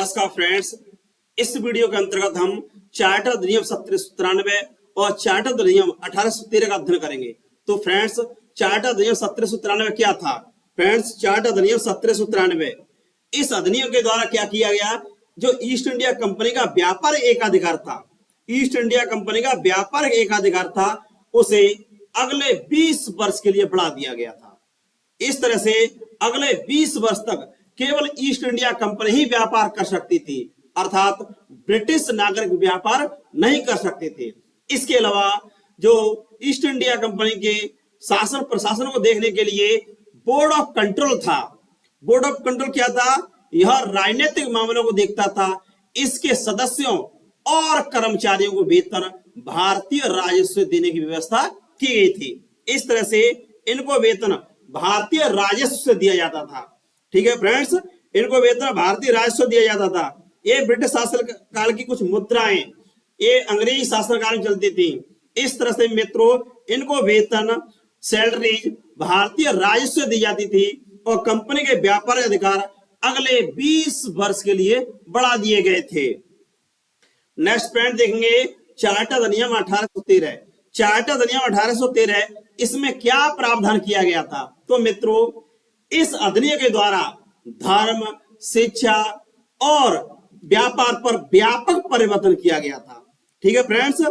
नमस्कार फ्रेंड्स, इस वीडियो के अंतर्गत हम चार्टर अधिनियम 1793 और चार्टर अधिनियम 1813 का अध्ययन करेंगे। तो फ्रेंड्स, चार्टर अधिनियम 1793 क्या था? फ्रेंड्स, चार्टर अधिनियम 1793 इस अधिनियम के द्वारा क्या किया गया? जो ईस्ट इंडिया कंपनी का व्यापारिक एकाधिकार था, ईस्ट इंडिया कंपनी का व्यापारिक एकाधिकार था, उसे अगले 20 वर्ष के लिए बढ़ा दिया गया था। इस तरह से अगले 20 वर्ष तक केवल ईस्ट इंडिया कंपनी ही व्यापार कर सकती थी, अर्थात ब्रिटिश नागरिक व्यापार नहीं कर सकते थे। इसके अलावा जो ईस्ट इंडिया कंपनी के शासन प्रशासन को देखने के लिए बोर्ड ऑफ कंट्रोल था। बोर्ड ऑफ कंट्रोल क्या था? यह राजनीतिक मामलों को देखता था। इसके सदस्यों और कर्मचारियों को वेतन भारतीय राजस्व देने की व्यवस्था की गई थी। इस तरह से इनको वेतन भारतीय राजस्व से दिया जाता था। ठीक है फ्रेंड्स, इनको वेतन भारतीय राजस्व दिया जाता था। ये ब्रिटिश शासन काल की कुछ मुद्राएं ये अंग्रेजी शासन काल में चलती थी। इस तरह से मित्रों, इनको वेतन सैलरीज भारतीय राजस्व दी जाती थी और कंपनी के व्यापार अधिकार अगले 20 वर्ष के लिए बढ़ा दिए गए थे। नेक्स्ट पॉइंट देखेंगे, चार्टर अधिनियम 1813। चार्टर अधिनियम 1813, इसमें क्या प्रावधान किया गया था? तो मित्रों, इस अधिनियम के द्वारा धर्म, शिक्षा और व्यापार पर व्यापक परिवर्तन किया गया था। ठीक है फ्रेंड्स,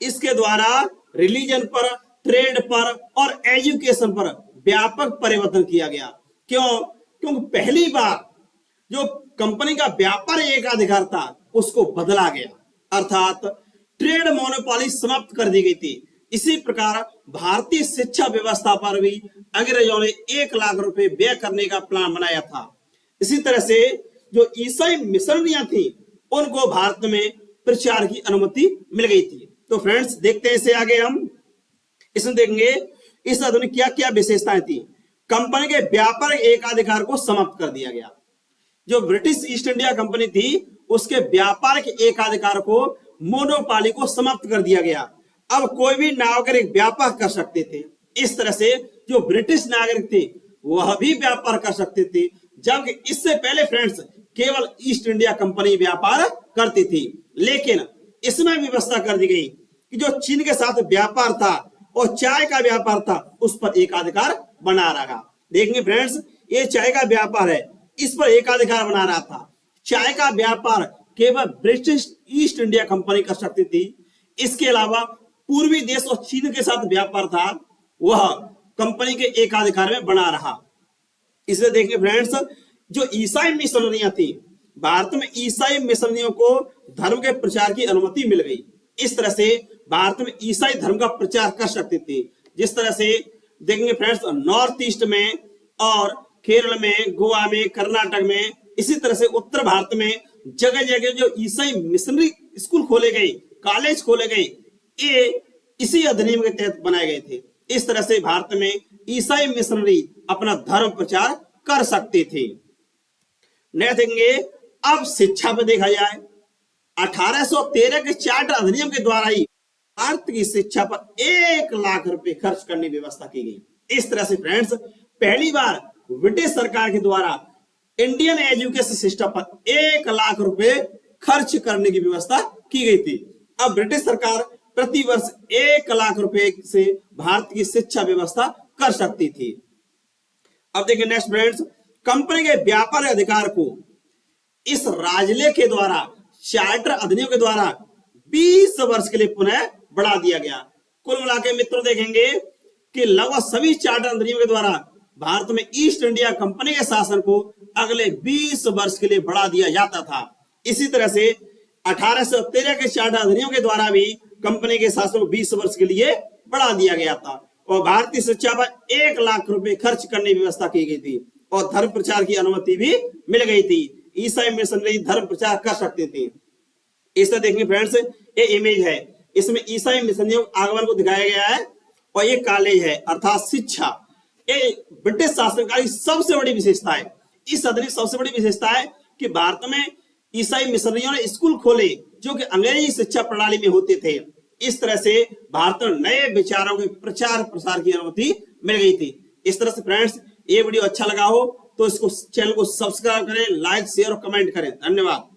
इसके द्वारा रिलीजन पर, ट्रेड पर और एजुकेशन पर व्यापक परिवर्तन किया गया। क्यों? क्योंकि पहली बार जो कंपनी का व्यापार एकाधिकार था उसको बदला गया, अर्थात ट्रेड मोनोपोली समाप्त कर दी गई थी। इसी प्रकार भारतीय शिक्षा व्यवस्था पर भी अंग्रेजों ने 1 लाख रुपए व्यय करने का प्लान बनाया था। इसी तरह से जो ईसाई मिशनरियां थी उनको भारत में प्रचार की अनुमति मिल गई थी। तो फ्रेंड्स, देखते हैं इसे आगे हम इसमें देखेंगे इस अधिनियम क्या क्या विशेषताएं थी। कंपनी के व्यापार एकाधिकार को समाप्त कर दिया गया। जो ब्रिटिश ईस्ट इंडिया कंपनी थी उसके व्यापार के एकाधिकार को, मोनोपोली को समाप्त कर दिया गया। अब कोई भी नागरिक व्यापार कर सकते थे। इस तरह से जो ब्रिटिश नागरिक थे वह भी व्यापार कर सकते थे, जबकि इससे पहले फ्रेंड्स केवल ईस्ट इंडिया कंपनी व्यापार करती थी। लेकिन इसमें व्यवस्था कर दी गई कि जो चीन के साथ व्यापार था और चाय का व्यापार था उस पर एकाधिकार बना रहा। देखेंगे फ्रेंड्स, ये चाय का व्यापार है, इस पर एकाधिकार बना रहा था। चाय का व्यापार केवल ब्रिटिश ईस्ट इंडिया कंपनी कर सकती थी। इसके अलावा पूर्वी देश और चीन के साथ व्यापार था, वह कंपनी के एकाधिकार में बना रहा। इसे देखिए फ्रेंड्स, जो ईसाई मिशनरियां थी, भारत में ईसाई मिशनरियों को धर्म के प्रचार की अनुमति मिल गई। इस तरह से भारत में ईसाई धर्म का प्रचार कर सकते थे। जिस तरह से देखेंगे फ्रेंड्स, नॉर्थ ईस्ट में और केरल में, गोवा में, कर्नाटक में, इसी तरह से उत्तर भारत में जगह जगह जो ईसाई मिशनरी स्कूल खोले गए, कॉलेज खोले गए, ये इसी अधिनियम के तहत बनाए गए थे। इस तरह से भारत में ईसाई मिशनरी अपना धर्म प्रचार कर सकते थे। नेक्स्ट देखेंगे, अब शिक्षा पे देखा जाए, 1813 के चार्टर अधिनियम के द्वारा ही भारत की शिक्षा पर 1 लाख रुपए खर्च करने की व्यवस्था की गई। इस तरह से फ्रेंड्स, पहली बार ब्रिटिश सरकार के द्वारा इंडियन एजुकेशन सिस्टम पर 1 लाख रुपए खर्च करने की व्यवस्था की गई थी। अब ब्रिटिश सरकार प्रति वर्ष 1 लाख रुपए से भारत की शिक्षा व्यवस्था कर सकती थी। अब देखिए नेक्स्ट फ्रेंड्स, कंपनी के व्यापार अधिकार को इस राजलेख के द्वारा, चार्टर अधिनियम के द्वारा 20 वर्ष के लिए पुनः बढ़ा दिया गया। कुल मिलाकर मित्रों देखेंगे कि लगभग सभी चार्टर अधिनियम के द्वारा भारत में ईस्ट इंडिया कंपनी के शासन को अगले 20 वर्ष के लिए बढ़ा दिया जाता था। इसी तरह से 1813 के चार्टर अधिनियम के द्वारा भी कंपनी के शासन को 20 वर्ष के लिए बढ़ा दिया गया था और भारतीय शिक्षा पर 1 लाख रुपए खर्च करने की व्यवस्था की गई थी और धर्म प्रचार की अनुमति भी मिल गई थी। ईसाई मिशनरी धर्म प्रचार कर सकते थे। इस तरह देखेंगे फ्रेंड्स, ये इमेज है, इसमें ईसाई मिशनरियों आगमन को दिखाया गया है और ये कॉलेज है, अर्थात शिक्षा। ये ब्रिटिश शासनकाल की सबसे बड़ी विशेषता है। इस अधिनियम सबसे बड़ी विशेषता है कि भारत में ईसाई मिशनरियों ने स्कूल खोले जो कि अंग्रेजी शिक्षा प्रणाली में होते थे। इस तरह से भारत में नए विचारों के प्रचार प्रसार की अनुमति मिल गई थी। इस तरह से फ्रेंड्स, ये वीडियो अच्छा लगा हो तो इसको चैनल को सब्सक्राइब करें, लाइक शेयर और कमेंट करें। धन्यवाद।